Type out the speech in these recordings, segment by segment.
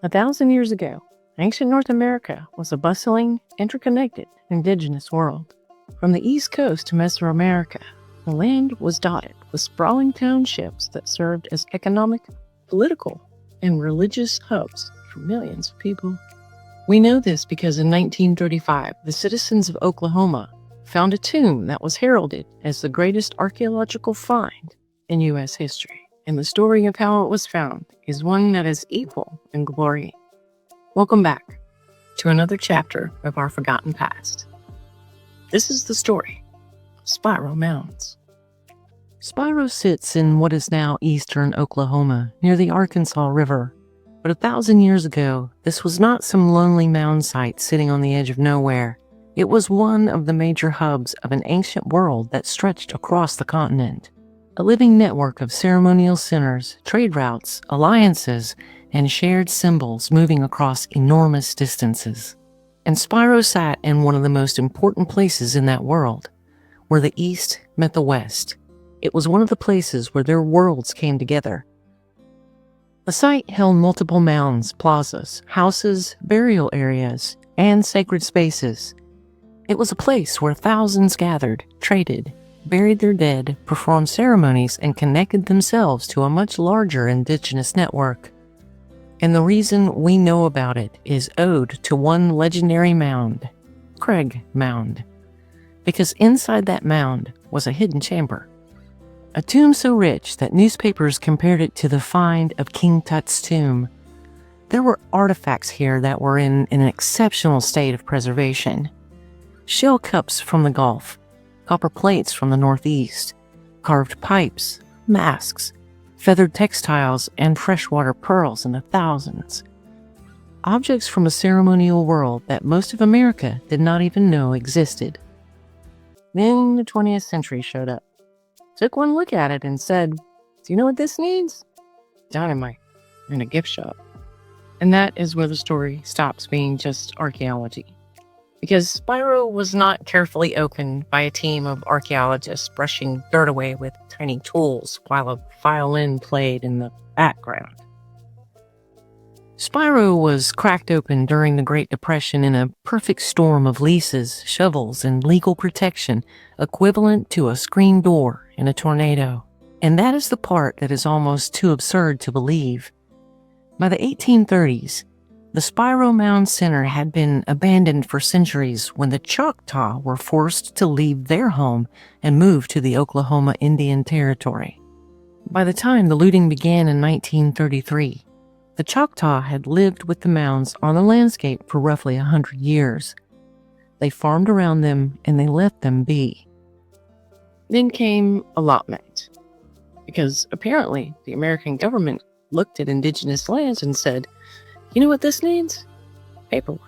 1,000 years ago, ancient North America was a bustling, interconnected, indigenous world. From the East Coast to Mesoamerica, the land was dotted with sprawling townships that served as economic, political, and religious hubs for millions of people. We know this because in 1935, the citizens of Oklahoma found a tomb that was heralded as the greatest archaeological find in U.S. history. And the story of how it was found is one that is equal in glory. Welcome back to another chapter of our forgotten past. This is the story of Spiro Mounds. Spiro sits in what is now eastern Oklahoma, near the Arkansas River. But 1,000 years ago, this was not some lonely mound site sitting on the edge of nowhere. It was one of the major hubs of an ancient world that stretched across the continent. A living network of ceremonial centers, trade routes, alliances, and shared symbols moving across enormous distances. And Spiro sat in one of the most important places in that world, where the East met the West. It was one of the places where their worlds came together. The site held multiple mounds, plazas, houses, burial areas, and sacred spaces. It was a place where thousands gathered, traded, buried their dead, performed ceremonies, and connected themselves to a much larger indigenous network. And the reason we know about it is owed to one legendary mound, Craig Mound, because inside that mound was a hidden chamber. A tomb so rich that newspapers compared it to the find of King Tut's tomb. There were artifacts here that were in an exceptional state of preservation. Shell cups from the Gulf, copper plates from the Northeast, carved pipes, masks, feathered textiles, and freshwater pearls in the thousands. Objects from a ceremonial world that most of America did not even know existed. Then the 20th century showed up, took one look at it and said, "Do you know what this needs? Dynamite and a gift shop." And that is where the story stops being just archaeology. Because Spiro was not carefully opened by a team of archaeologists brushing dirt away with tiny tools while a violin played in the background. Spiro was cracked open during the Great Depression in a perfect storm of leases, shovels, and legal protection, equivalent to a screen door in a tornado. And that is the part that is almost too absurd to believe. By the 1830s, the Spiro Mounds Center had been abandoned for centuries when the Choctaw were forced to leave their home and move to the Oklahoma Indian Territory. By the time the looting began in 1933, the Choctaw had lived with the mounds on the landscape for roughly 100 years. They farmed around them and they let them be. Then came allotment, because apparently the American government looked at indigenous lands and said, "You know what this needs? Paperwork,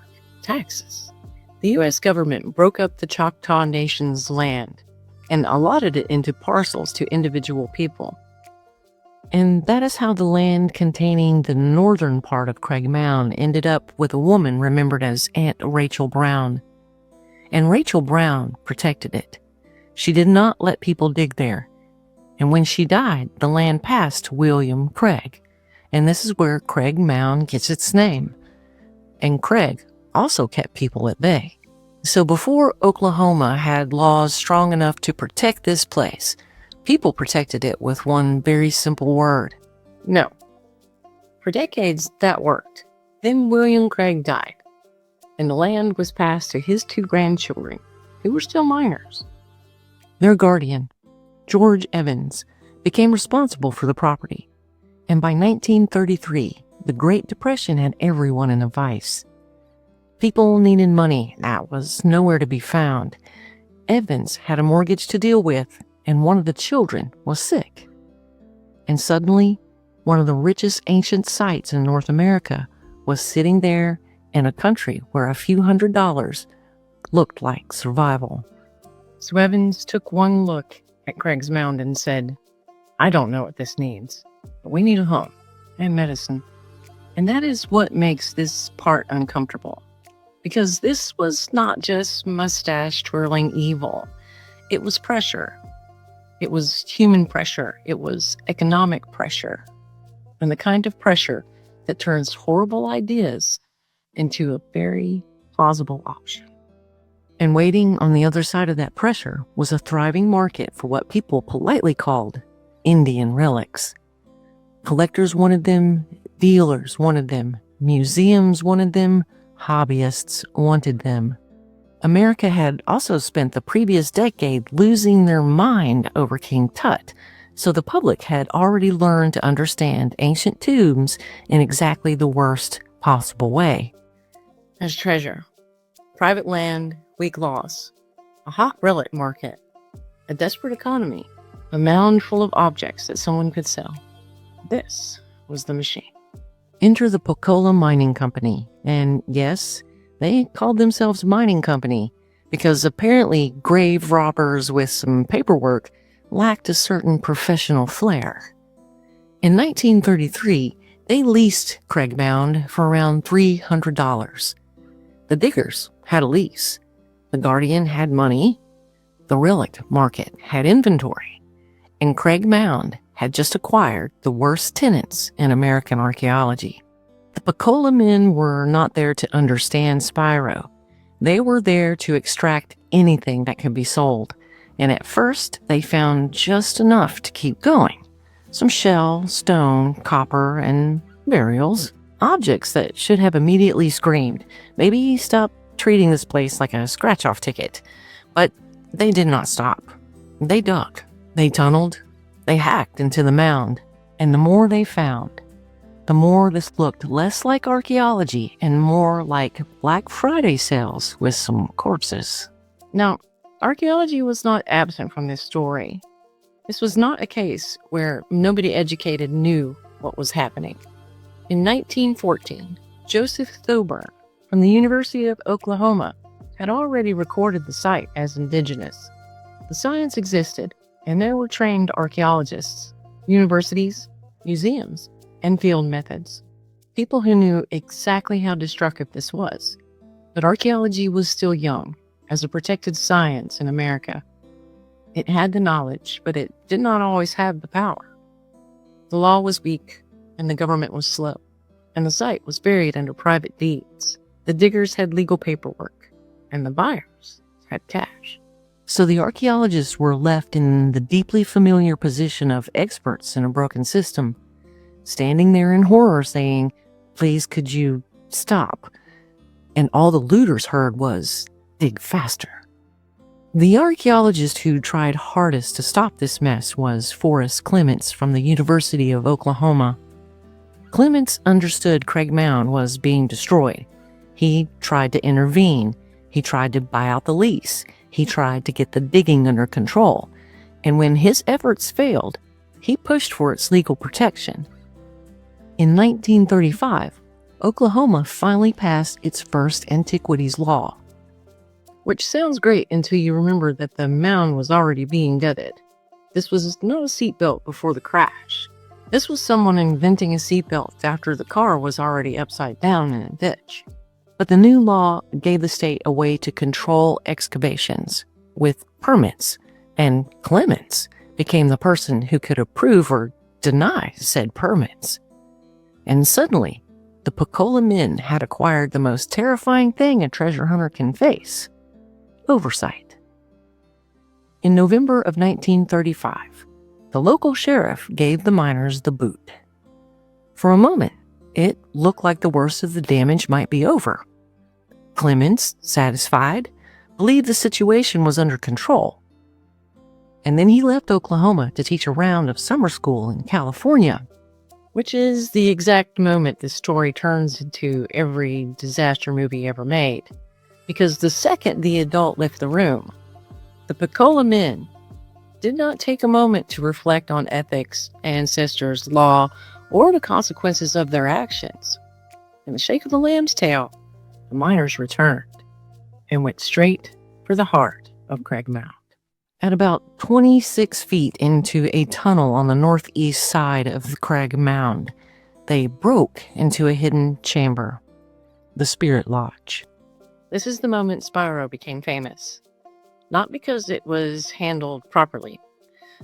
taxes." The U.S. government broke up the Choctaw Nation's land and allotted it into parcels to individual people. And that is how the land containing the northern part of Craig Mound ended up with a woman remembered as Aunt Rachel Brown. And Rachel Brown protected it. She did not let people dig there. And when she died, the land passed to William Craig. And this is where Craig Mound gets its name. And Craig also kept people at bay. So before Oklahoma had laws strong enough to protect this place, people protected it with one very simple word: no. For decades, that worked. Then William Craig died, and the land was passed to his 2 grandchildren, who were still minors. Their guardian, George Evans, became responsible for the property. And by 1933, the Great Depression had everyone in a vice. People needed money that was nowhere to be found. Evans had a mortgage to deal with, and one of the children was sick. And suddenly, one of the richest ancient sites in North America was sitting there in a country where a few $100s looked like survival. So Evans took one look at Craig's Mound and said, "I don't know what this needs, but we need a home and medicine." And that is what makes this part uncomfortable. Because this was not just mustache-twirling evil. It was pressure. It was human pressure. It was economic pressure. And the kind of pressure that turns horrible ideas into a very plausible option. And waiting on the other side of that pressure was a thriving market for what people politely called Indian relics. Collectors wanted them, dealers wanted them, museums wanted them, hobbyists wanted them. America had also spent the previous decade losing their mind over King Tut, so the public had already learned to understand ancient tombs in exactly the worst possible way. As treasure, private land, weak laws, a hot relic market, a desperate economy, a mound full of objects that someone could sell. This was the machine. Enter the Pocola Mining Company, and yes, they called themselves Mining Company because apparently grave robbers with some paperwork lacked a certain professional flair. In 1933, they leased Craig Mound for around $300. The diggers had a lease. The Guardian had money. The relic market had inventory. And Craig Mound had just acquired the worst tenants in American archaeology. The Pocola men were not there to understand Spiro. They were there to extract anything that could be sold. And at first, they found just enough to keep going. Some shell, stone, copper, and burials. Objects that should have immediately screamed, maybe stop treating this place like a scratch-off ticket. But they did not stop. They dug. They tunneled. They hacked into the mound. And the more they found, the more this looked less like archaeology and more like Black Friday sales with some corpses. Now, archaeology was not absent from this story. This was not a case where nobody educated knew what was happening. In 1914, Joseph Thoburn from the University of Oklahoma had already recorded the site as Indigenous. The science existed, and there were trained archaeologists, universities, museums, and field methods. People who knew exactly how destructive this was. But archaeology was still young as a protected science in America. It had the knowledge, but it did not always have the power. The law was weak, and the government was slow, and the site was buried under private deeds. The diggers had legal paperwork, and the buyers had cash. So the archaeologists were left in the deeply familiar position of experts in a broken system, standing there in horror saying, "Please, could you stop?" And all the looters heard was, "Dig faster." The archaeologist who tried hardest to stop this mess was Forrest Clements from the University of Oklahoma. Clements understood Craig Mound was being destroyed. He tried to intervene. He tried to buy out the lease. He tried to get the digging under control. And when his efforts failed, he pushed for its legal protection. In 1935, Oklahoma finally passed its first antiquities law. Which sounds great until you remember that the mound was already being gutted. This was not a seatbelt before the crash. This was someone inventing a seatbelt after the car was already upside down in a ditch. But the new law gave the state a way to control excavations with permits, and Clements became the person who could approve or deny said permits. And suddenly, the Pocola men had acquired the most terrifying thing a treasure hunter can face: oversight. In November of 1935, the local sheriff gave the miners the boot. For a moment, it looked like the worst of the damage might be over. Clements, satisfied, believed the situation was under control. And then he left Oklahoma to teach a round of summer school in California, which is the exact moment this story turns into every disaster movie ever made. Because the second the adult left the room, the Pocola men did not take a moment to reflect on ethics, ancestors, law, or the consequences of their actions. In the shake of the lamb's tail, the miners returned and went straight for the heart of Craig Mound. At about 26 feet into a tunnel on the northeast side of the Craig Mound, they broke into a hidden chamber, the Spirit Lodge. This is the moment Spiro became famous. Not because it was handled properly,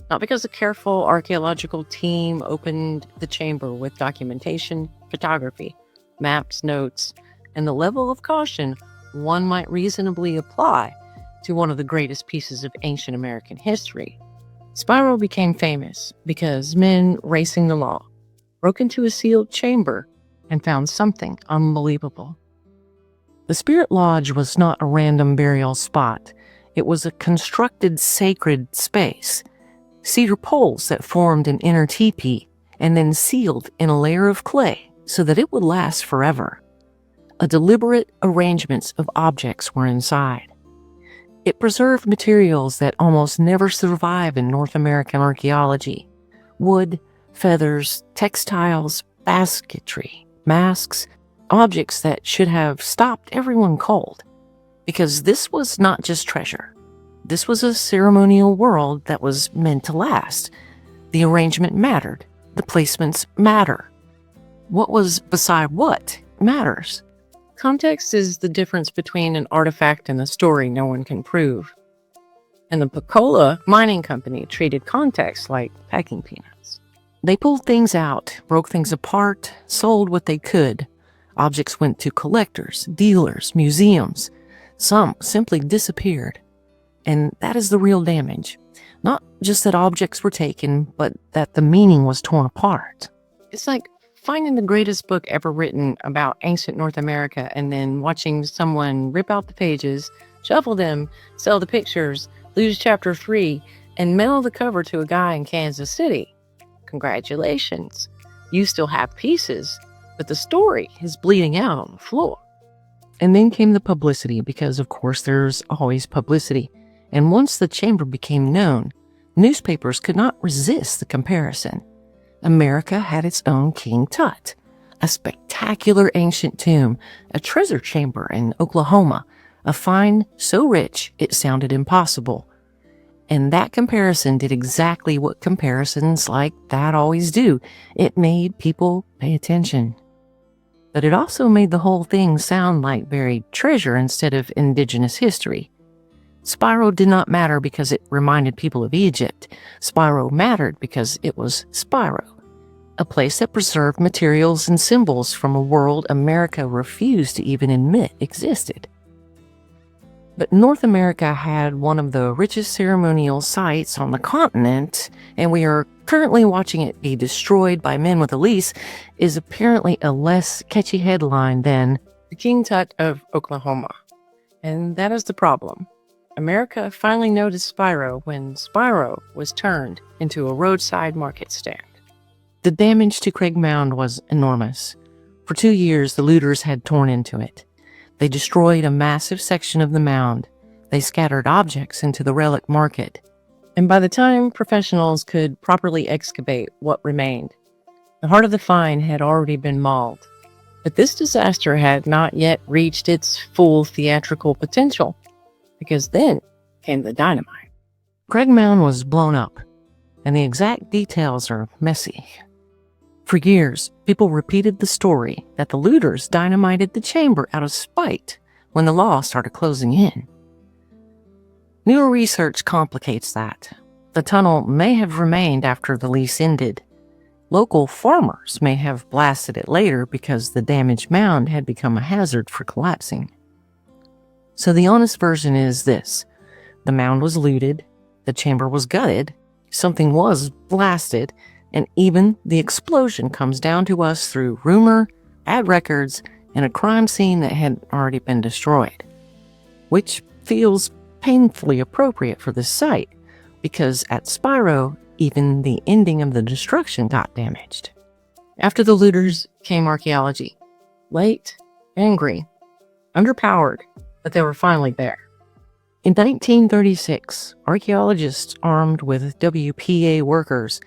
not because a careful archaeological team opened the chamber with documentation, photography, maps, notes, and the level of caution one might reasonably apply to one of the greatest pieces of ancient American history. Spiro became famous because men racing the law broke into a sealed chamber and found something unbelievable. The Spirit Lodge was not a random burial spot. It was a constructed sacred space. Cedar poles that formed an inner teepee and then sealed in a layer of clay so that it would last forever. A deliberate arrangements of objects were inside. It preserved materials that almost never survive in North American archaeology: wood, feathers, textiles, basketry, masks, objects that should have stopped everyone cold. Because this was not just treasure. This was a ceremonial world that was meant to last. The arrangement mattered. The placements matter. What was beside what matters. Context is the difference between an artifact and a story no one can prove. And the Pocola Mining Company treated context like packing peanuts. They pulled things out, broke things apart, sold what they could. Objects went to collectors, dealers, museums. Some simply disappeared. And that is the real damage. Not just that objects were taken, but that the meaning was torn apart. It's like finding the greatest book ever written about ancient North America and then watching someone rip out the pages, shuffle them, sell the pictures, lose chapter 3, and mail the cover to a guy in Kansas City. Congratulations. You still have pieces, but the story is bleeding out on the floor. And then came the publicity, because of course there's always publicity. And once the chamber became known, newspapers could not resist the comparison. America had its own King Tut, a spectacular ancient tomb, a treasure chamber in Oklahoma, a find so rich it sounded impossible. And that comparison did exactly what comparisons like that always do. It made people pay attention. But it also made the whole thing sound like buried treasure instead of indigenous history. Spiro did not matter because it reminded people of Egypt. Spiro mattered because it was Spiro, a place that preserved materials and symbols from a world America refused to even admit existed. But North America had one of the richest ceremonial sites on the continent, and we are currently watching it be destroyed by men with a lease, is apparently a less catchy headline than the King Tut of Oklahoma. And that is the problem. America finally noticed Spiro when Spiro was turned into a roadside market stand. The damage to Craig Mound was enormous. For 2 years, the looters had torn into it. They destroyed a massive section of the mound. They scattered objects into the relic market. And by the time professionals could properly excavate what remained, the heart of the find had already been mauled. But this disaster had not yet reached its full theatrical potential, because then came the dynamite. Craig Mound was blown up, and the exact details are messy. For years, people repeated the story that the looters dynamited the chamber out of spite when the law started closing in. Newer research complicates that. The tunnel may have remained after the lease ended. Local farmers may have blasted it later because the damaged mound had become a hazard for collapsing. So the honest version is this: the mound was looted, the chamber was gutted, something was blasted, and even the explosion comes down to us through rumor, ad records, and a crime scene that had already been destroyed. Which feels painfully appropriate for this site, because at Spiro, even the ending of the destruction got damaged. After the looters came archaeology. Late, angry, underpowered, but they were finally there. In 1936, archaeologists armed with WPA workers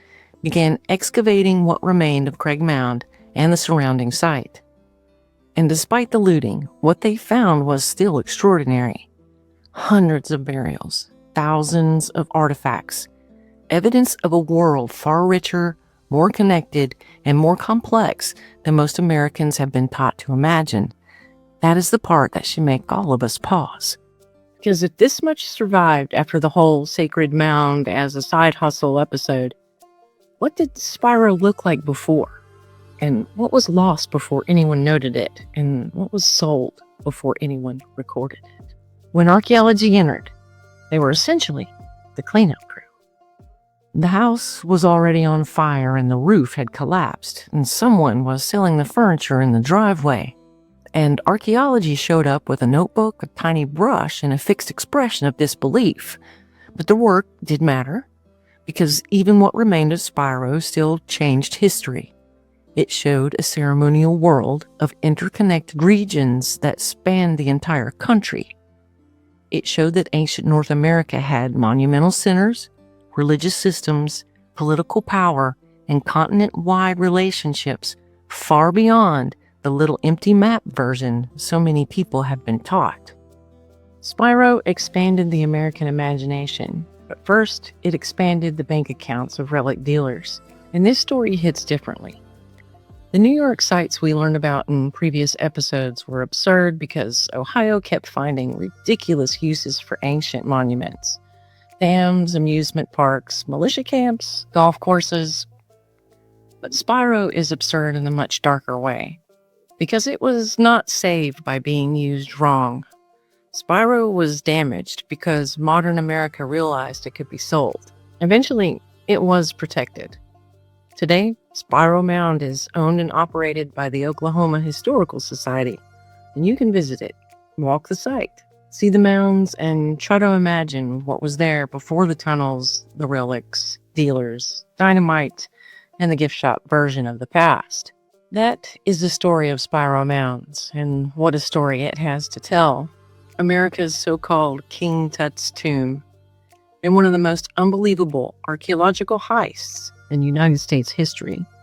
began excavating what remained of Craig Mound and the surrounding site. And despite the looting, what they found was still extraordinary. Hundreds of burials, thousands of artifacts, evidence of a world far richer, more connected, and more complex than most Americans have been taught to imagine. That is the part that should make all of us pause. Because if this much survived after the whole sacred mound as a side hustle episode, what did Spiro look like before? and what was lost before anyone noted it, and what was sold before anyone recorded it. When archaeology entered, they were essentially the cleanup crew. The house was already on fire and the roof had collapsed, and someone was selling the furniture in the driveway. And archaeology showed up with a notebook, a tiny brush, and a fixed expression of disbelief. But the work did matter, because even what remained of Spiro still changed history. It showed a ceremonial world of interconnected regions that spanned the entire country. It showed that ancient North America had monumental centers, religious systems, political power, and continent-wide relationships far beyond the little empty map version so many people have been taught. Spiro expanded the American imagination, but first it expanded the bank accounts of relic dealers, and this story hits differently. The New York sites we learned about in previous episodes were absurd because Ohio kept finding ridiculous uses for ancient monuments. Dams, amusement parks, militia camps, golf courses. But Spiro is absurd in a much darker way, because it was not saved by being used wrong. Spiro was damaged because modern America realized it could be sold. Eventually, it was protected. Today, Spiro Mound is owned and operated by the Oklahoma Historical Society, and you can visit it, walk the site, see the mounds, and try to imagine what was there before the tunnels, the relics, dealers, dynamite, and the gift shop version of the past. That is the story of Spiro Mounds, and what a story it has to tell. America's so-called King Tut's tomb, and one of the most unbelievable archaeological heists in United States history.